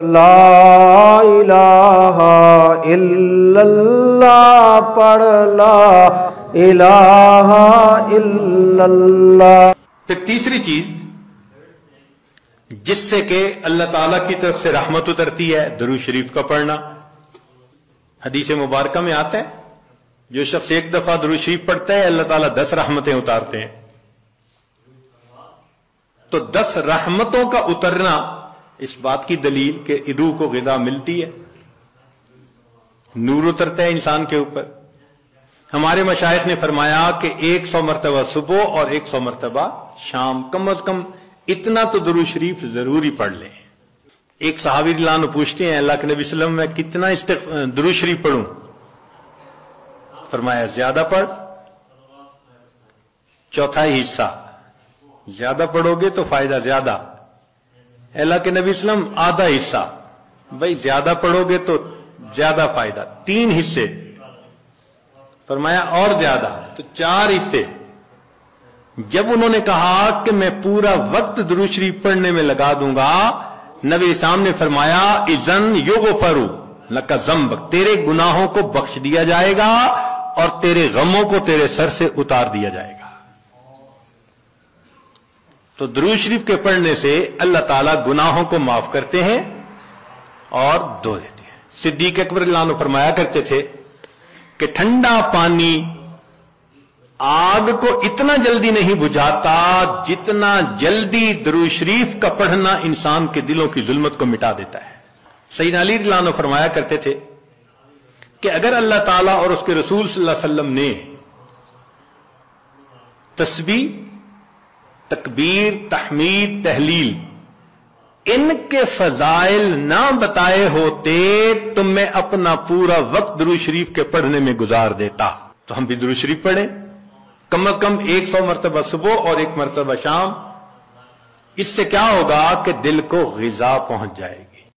لا الہ الا اللہ پڑھ لا الہ الا اللہ۔ پھر تیسری چیز جس سے کہ اللہ تعالیٰ کی طرف سے رحمت اترتی ہے، درود شریف کا پڑھنا۔ حدیث مبارکہ میں آتا ہے جو شخص ایک دفعہ درود شریف پڑھتا ہے اللہ تعالیٰ 10 رحمتیں اتارتے ہیں۔ تو 10 رحمتوں کا اترنا اس بات کی دلیل کہ روح کو غذا ملتی ہے، نور اترتا ہے انسان کے اوپر۔ ہمارے مشائخ نے فرمایا کہ 100 مرتبہ صبح اور 100 مرتبہ شام، کم از کم اتنا تو درود شریف ضروری پڑھ لیں۔ ایک صحابی رضی اللہ عنہ پوچھتے ہیں اللہ کے نبی صلی اللہ علیہ وسلم میں کتنا درود شریف پڑھوں؟ فرمایا زیادہ پڑھ، چوتھائی حصہ زیادہ پڑھو گے تو فائدہ زیادہ۔ اللہ کے نبی صلی اللہ علیہ وسلم آدھا حصہ، بھائی زیادہ پڑھو گے تو زیادہ فائدہ، 3 حصے۔ فرمایا اور زیادہ، تو 4 حصے۔ جب انہوں نے کہا کہ میں پورا وقت درود شریف پڑھنے میں لگا دوں گا، نبی صاحب نے فرمایا اذن یغفر لک ذنبک، تیرے گناہوں کو بخش دیا جائے گا اور تیرے غموں کو تیرے سر سے اتار دیا جائے گا۔ تو درود شریف کے پڑھنے سے اللہ تعالیٰ گناہوں کو معاف کرتے ہیں اور دھو دیتے ہیں۔ صدیق اکبر رضی اللہ عنہ فرمایا کرتے تھے کہ ٹھنڈا پانی آگ کو اتنا جلدی نہیں بجھاتا جتنا جلدی درود شریف کا پڑھنا انسان کے دلوں کی ظلمت کو مٹا دیتا ہے۔ سیدنا علی رضی اللہ عنہ فرمایا کرتے تھے کہ اگر اللہ تعالیٰ اور اس کے رسول صلی اللہ علیہ وسلم نے تسبیح، تکبیر، تحمید، تحلیل ان کے فضائل نہ بتائے ہوتے تو میں اپنا پورا وقت درود شریف کے پڑھنے میں گزار دیتا۔ تو ہم بھی درود شریف پڑھیں، کم از کم 100 مرتبہ صبح اور 1 مرتبہ شام۔ اس سے کیا ہوگا کہ دل کو غذا پہنچ جائے گی۔